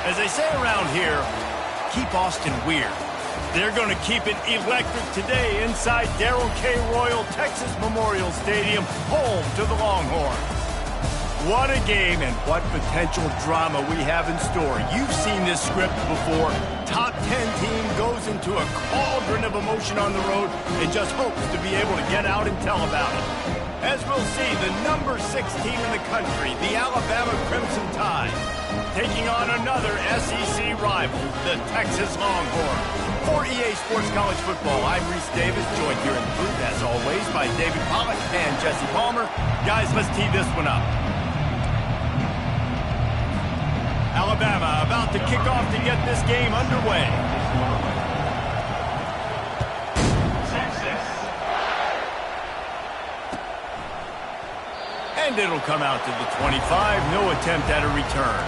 As they say around here, keep Austin weird. They're going to keep it electric today inside Darrell K. Royal Texas Memorial Stadium, home to the Longhorns. What a game and what potential drama we have in store. You've seen this script before. Top 10 team goes into a cauldron of emotion on the road and just hopes to be able to get out and tell about it. As we'll see, the number 6 team in the country, the Alabama Crimson Tide, taking on another SEC rival, the Texas Longhorns. For EA Sports College Football, I'm Reese Davis, joined here in the booth, as always, by David Pollack and Jesse Palmer. Guys, let's tee this one up. Alabama about to kick off to get this game underway. And it'll come out to the 25. No attempt at a return.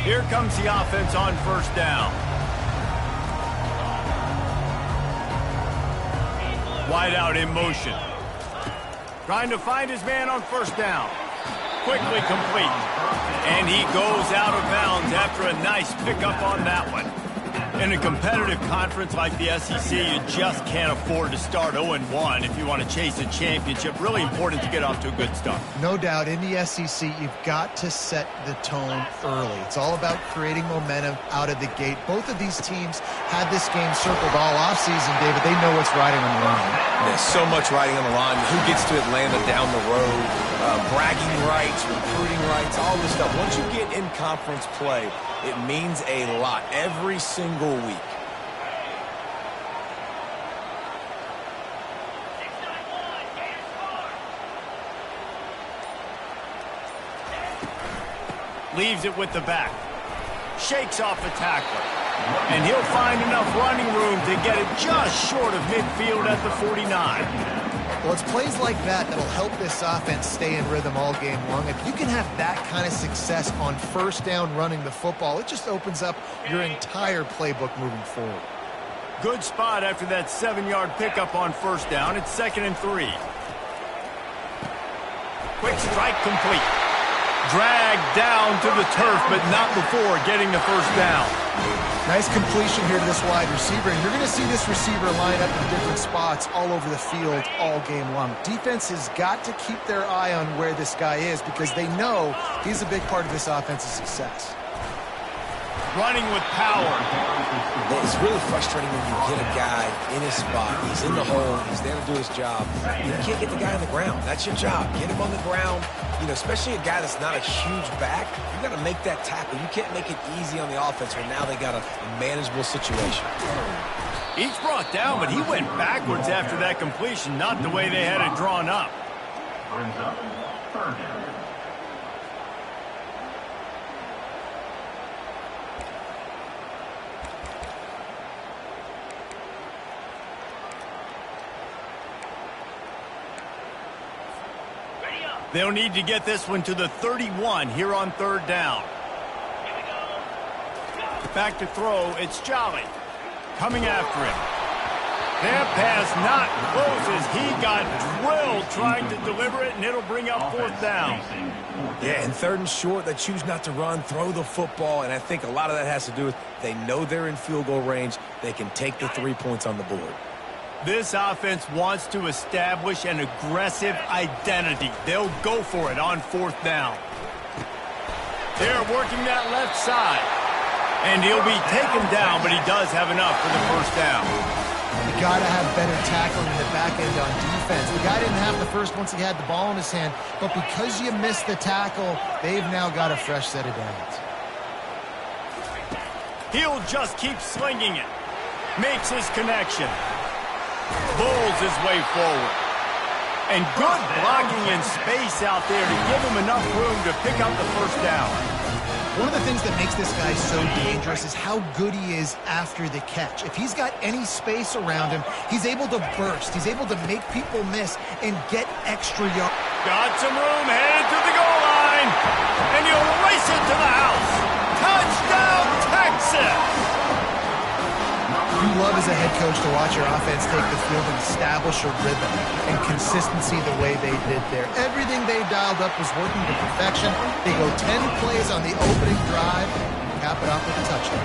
Here comes the offense on first down. Wide out in motion. Trying to find his man on first down. Quickly complete. And he goes out of bounds after a nice pickup on that one. In a competitive conference like the SEC, you just can't afford to start 0-1 if you want to chase a championship. Really important to get off to a good start. No doubt, in the SEC, you've got to set the tone early. It's all about creating momentum out of the gate. Both of these teams had this game circled all offseason, David. They know what's riding on the line. There's so much riding on the line. Who gets to Atlanta down the road? Bragging rights, recruiting rights, all this stuff. Once you get in conference play, it means a lot every single week. Leaves it with the back. Shakes off the tackler. And he'll find enough running room to get it just short of midfield at the 49. Well, it's plays like that that'll help this offense stay in rhythm all game long. If you can have that kind of success on first down running the football, it just opens up your entire playbook moving forward. Good spot after that 7-yard pickup on first down. It's 2nd and 3. Quick strike complete. Dragged down to the turf, but not before getting the first down. Nice completion here to this wide receiver, and you're going to see this receiver line up in different spots all over the field all game long. Defense has got to keep their eye on where this guy is because they know he's a big part of this offense's success. Running with power. It's really frustrating when you get a guy in his spot. He's in the hole. He's there to do his job. You can't get the guy on the ground. That's your job. Get him on the ground. You know, especially a guy that's not a huge back. You got to make that tackle. You can't make it easy on the offense when now they got a manageable situation. Each brought down, but he went backwards after that completion. Not the way they had it drawn up. Brings up third down. They'll need to get this one to the 31 here on third down. Back to throw, it's Jolly. Coming after him. That pass not close as he got drilled trying to deliver it, and it'll bring up 4th down. Yeah, and 3rd and short, they choose not to run, throw the football, and I think a lot of that has to do with they know they're in field goal range. They can take the 3 points on the board. This offense wants to establish an aggressive identity. They'll go for it on 4th down. They're working that left side. And he'll be taken down, but he does have enough for the 1st down. You got to have better tackling in the back end on defense. The guy didn't have the first once he had the ball in his hand, but because you missed the tackle, they've now got a fresh set of downs. He'll just keep slinging it. Makes his connection. Bulls his way forward. And good blocking in space out there to give him enough room to pick up the 1st down. One of the things that makes this guy so dangerous is how good he is after the catch. If he's got any space around him, he's able to burst. He's able to make people miss and get extra yards. Got some room, headed to the goal line. And he'll race it to the house. Touchdown, Texas! You love as a head coach to watch your offense take the field and establish a rhythm and consistency the way they did there. Everything they dialed up was working to perfection. They go 10 plays on the opening drive and cap it off with a touchdown.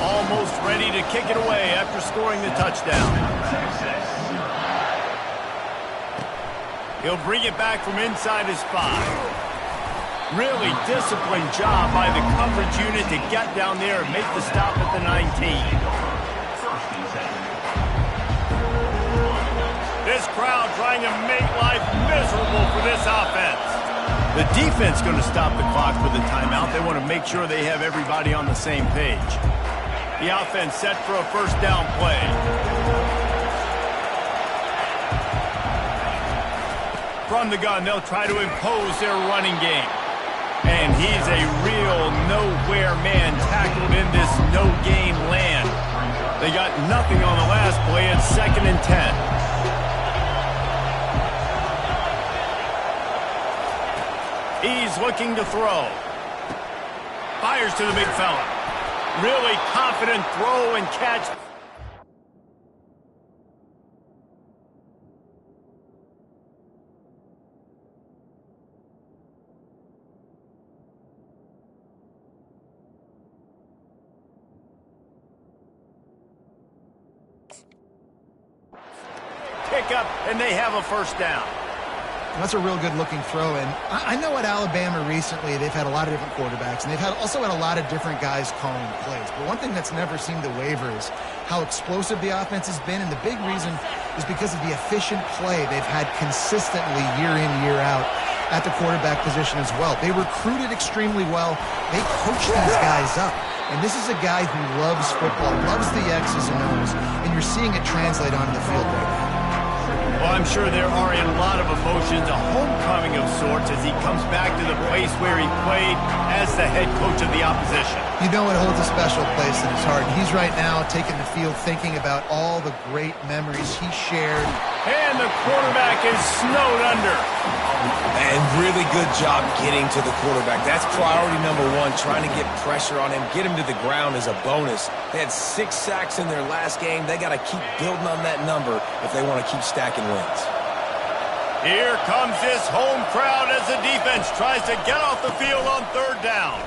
Almost ready to kick it away after scoring the touchdown. He'll bring it back from inside his 5. Really disciplined job by the coverage unit to get down there and make the stop at the 19. This crowd trying to make life miserable for this offense. The defense going to stop the clock with a timeout. They want to make sure they have everybody on the same page. The offense set for a 1st down play. From the gun, they'll try to impose their running game. And he's a real nowhere man tackled in this no-game land. They got nothing on the last play. It's 2nd and 10. He's looking to throw. Fires to the big fella. Really confident throw and catch. Pick up, and they have a 1st down. That's a real good-looking throw, and I know at Alabama recently they've had a lot of different quarterbacks, and they've also had a lot of different guys calling plays. But one thing that's never seemed to waver is how explosive the offense has been, and the big reason is because of the efficient play they've had consistently year in, year out at the quarterback position as well. They recruited extremely well. They coached these guys up. And this is a guy who loves football, loves the X's and O's, and you're seeing it translate onto the field right now. Well, I'm sure there are a lot of emotions, a homecoming of sorts as he comes back to the place where he played as the head coach of the opposition. You know it holds a special place in his heart. He's right now taking the field thinking about all the great memories he shared. And the quarterback is snowed under. And really good job getting to the quarterback. That's priority number 1, trying to get pressure on him, get him to the ground as a bonus. They had 6 sacks in their last game. They got to keep building on that number if they want to keep stacking wins. Here comes this home crowd as the defense tries to get off the field on 3rd down.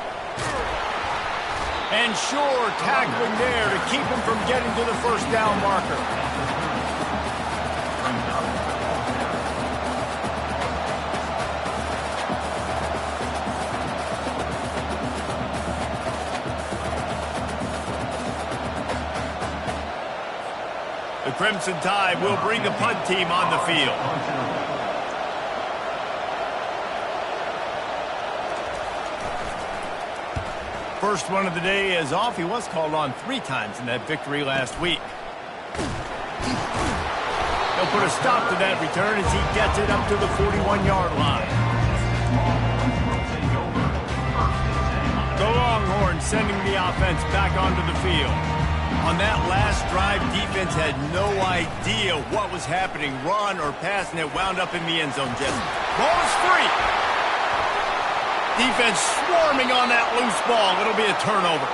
And sure, tackling there to keep him from getting to the 1st down marker. The Crimson Tide will bring the punt team on the field. First one of the day is off. He was called on 3 times in that victory last week. They'll put a stop to that return as he gets it up to the 41-yard line. The Longhorns sending the offense back onto the field. On that last drive, defense had no idea what was happening, run or pass, and it wound up in the end zone, Jesse. Ball is free. Defense swarming on that loose ball. It'll be a turnover.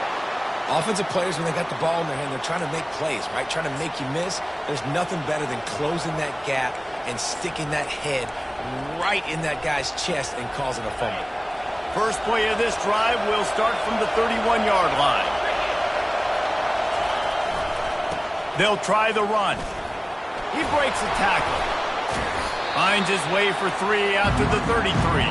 Offensive players, when they got the ball in their hand, they're trying to make plays, right? Trying to make you miss. There's nothing better than closing that gap and sticking that head right in that guy's chest and causing a fumble. First play of this drive will start from the 31-yard line. They'll try the run. He breaks a tackle. Finds his way for 3 out to the 33.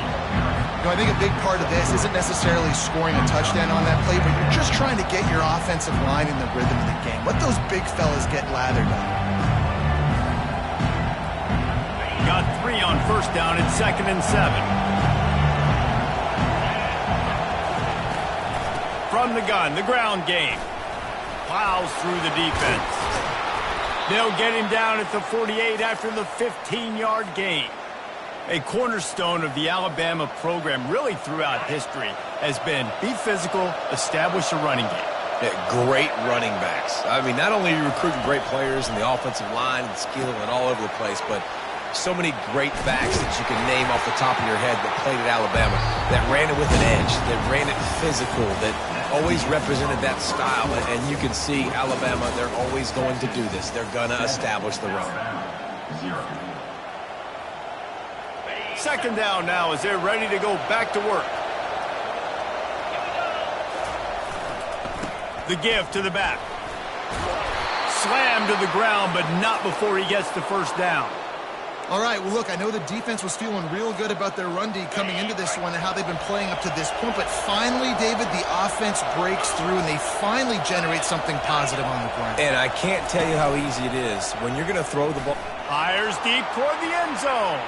I think a big part of this isn't necessarily scoring a touchdown on that play, but you're just trying to get your offensive line in the rhythm of the game. Let those big fellas get lathered up. Got 3 on first down. It's 2nd and 7. From the gun, the ground game. Plows through the defense. They'll get him down at the 48 after the 15-yard gain. A cornerstone of the Alabama program really throughout history has been be physical, establish a running game. Yeah, great running backs. I mean, not only are you recruiting great players in the offensive line and skill and all over the place, but so many great backs that you can name off the top of your head that played at Alabama, that ran it with an edge, that ran it physical, that always represented that style. And you can see Alabama, they're always going to do this. They're going to establish the run. 2nd down now as they're ready to go back to work. The give to the back. Slammed to the ground, but not before he gets the first down. All right, well, look, I know the defense was feeling real good about their run D coming into this one and how they've been playing up to this point, but finally, David, the offense breaks through and they finally generate something positive on the ground. And I can't tell you how easy it is when you're going to throw the ball. Fires deep toward the end zone.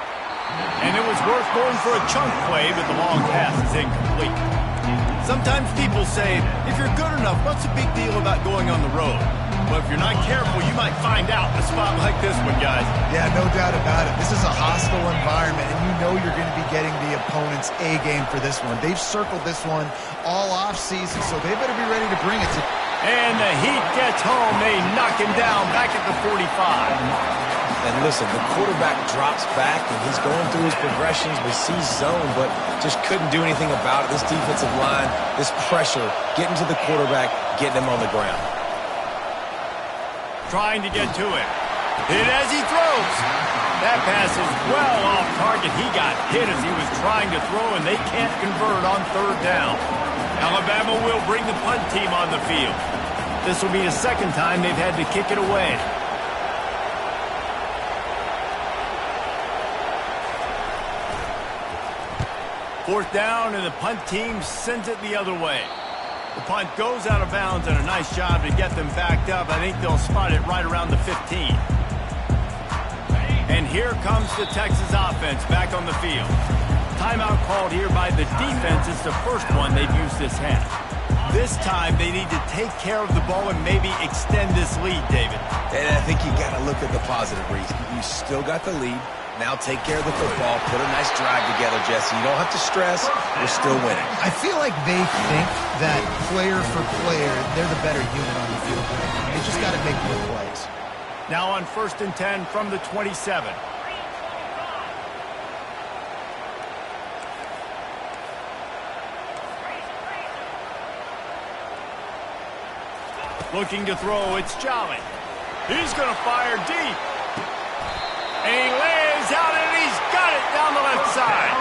And it was worth going for a chunk play, but the long pass is incomplete. Sometimes people say, if you're good enough, what's the big deal about going on the road? But if you're not careful, you might find out in a spot like this one, guys. Yeah, no doubt about it. This is a hostile environment, and you know you're going to be getting the opponent's A game for this one. They've circled this one all offseason, so they better be ready to bring it to. And the heat gets home. They knock him down back at the 45. And listen, the quarterback drops back, and he's going through his progressions. We see zone, but just couldn't do anything about it. This defensive line, this pressure, getting to the quarterback, getting him on the ground. Trying to get to it. Hit as he throws. That pass is well off target. He got hit as he was trying to throw, and they can't convert on 3rd down. Alabama will bring the punt team on the field. This will be the 2nd time they've had to kick it away. Fourth down, and the punt team sends it the other way. The punt goes out of bounds, and a nice job to get them backed up. I think they'll spot it right around the 15. And here comes the Texas offense back on the field. Timeout called here by the defense. It's the first one they've used this half. This time they need to take care of the ball and maybe extend this lead, David. And I think you got to look at the positive reason. You still got the lead. Now take care of the football. Put a nice drive together, Jesse. You don't have to stress. We're still winning. I feel like they think that player for player, they're the better unit on the field right now. They just got to make more plays. Now on 1st and 10 from the 27. Looking to throw, it's Jolly. He's going to fire deep. And he lays out, and he's got it down the left side.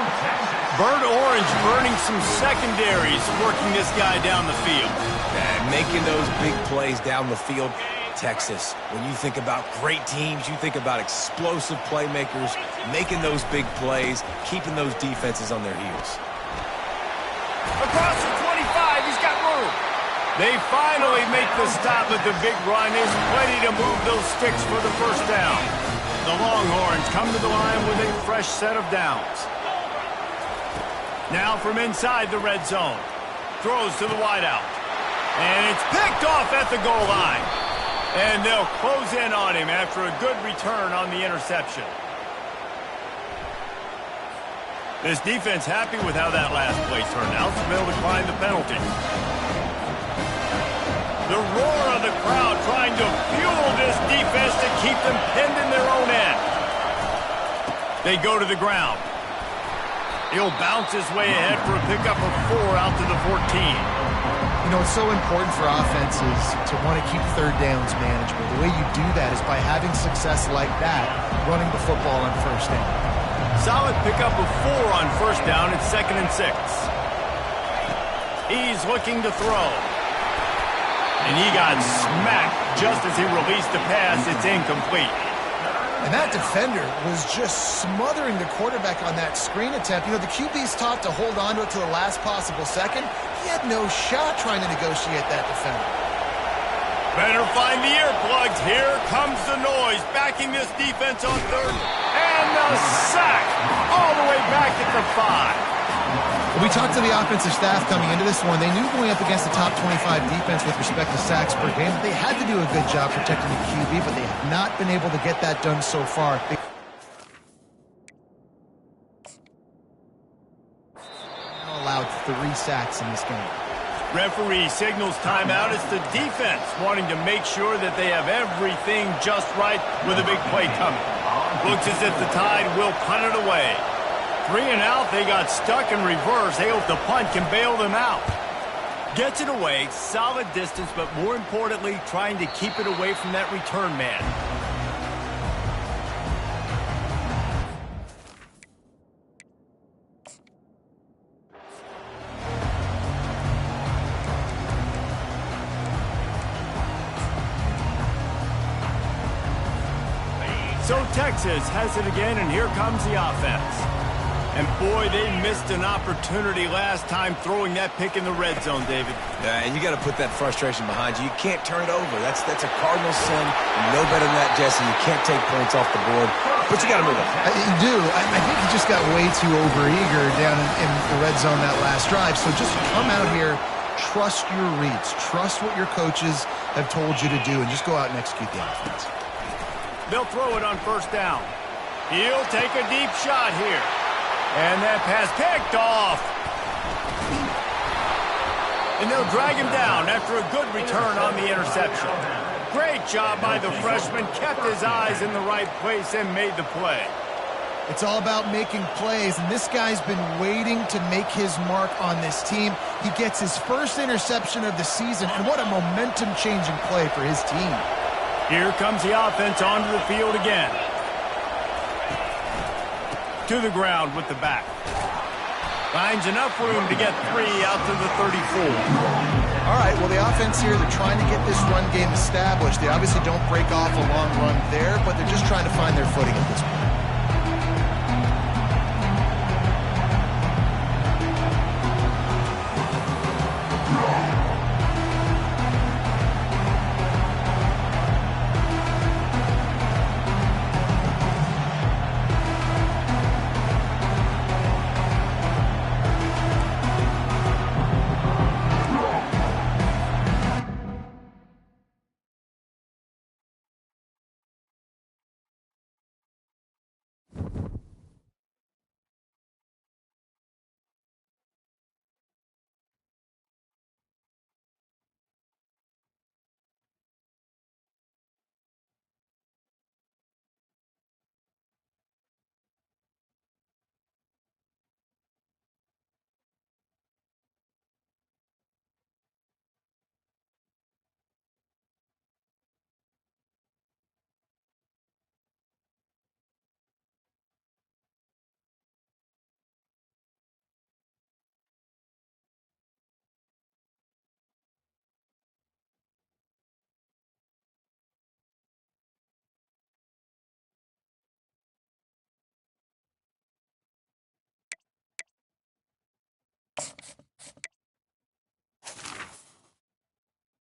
Burnt orange burning some secondaries, working this guy down the field. And making those big plays down the field. Texas, when you think about great teams, you think about explosive playmakers, making those big plays, keeping those defenses on their heels. Across the 25, he's got room. They finally make the stop at the big run. There's plenty to move those sticks for the first down. The Longhorns come to the line with a fresh set of downs. Now from inside the red zone. Throws to the wideout. And it's picked off at the goal line. And they'll close in on him after a good return on the interception. This defense happy with how that last play turned out, so they'll decline the penalty. The roar of the crowd trying to fuel this defense to keep them pinned in their own end. They go to the ground. He'll bounce his way ahead for a pickup of 4 out to the 14. You know, it's so important for offenses to want to keep third downs manageable. The way you do that is by having success like that, running the football on first down. Solid pickup of 4 on first down. It's 2nd and 6. He's looking to throw. And he got smacked just as he released the pass. It's incomplete. And that defender was just smothering the quarterback on that screen attempt. You know, the QB's taught to hold on to it to the last possible second. He had no shot trying to negotiate that defender. Better find the earplugs. Here comes the noise. Backing this defense on 3rd. And the sack all the way back at the 5. We talked to the offensive staff coming into this one. They knew going up against the top 25 defense with respect to sacks per game, they had to do a good job protecting the QB, but they have not been able to get that done so far. Allowed 3 sacks in this game. Referee signals timeout. It's the defense wanting to make sure that they have everything just right with a big play coming. Looks as if the Tide will punt it away. 3 and out, they got stuck in reverse. They hope the punt can bail them out. Gets it away, solid distance, but more importantly, trying to keep it away from that return man. So Texas has it again, and here comes the offense. And boy, they missed an opportunity last time throwing that pick in the red zone, David. Yeah, and you got to put that frustration behind you. You can't turn it over. That's a cardinal sin. You know better than that, Jesse. You can't take points off the board, but you got to move on. You do. I think he just got way too overeager down in the red zone that last drive. So just come out here, trust your reads, trust what your coaches have told you to do, and just go out and execute the offense. They'll throw it on first down. He'll take a deep shot here. And that pass picked off. And they'll drag him down after a good return on the interception. Great job by the freshman. Kept his eyes in the right place and made the play. It's all about making plays, and this guy's been waiting to make his mark on this team. He gets his first interception of the season, and what a momentum-changing play for his team. Here comes the offense onto the field again. To the ground with the back. Finds enough room to get 3 out to the 34. All right, well, the offense here, they're trying to get this run game established. They obviously don't break off a long run there, but they're just trying to find their footing at this point.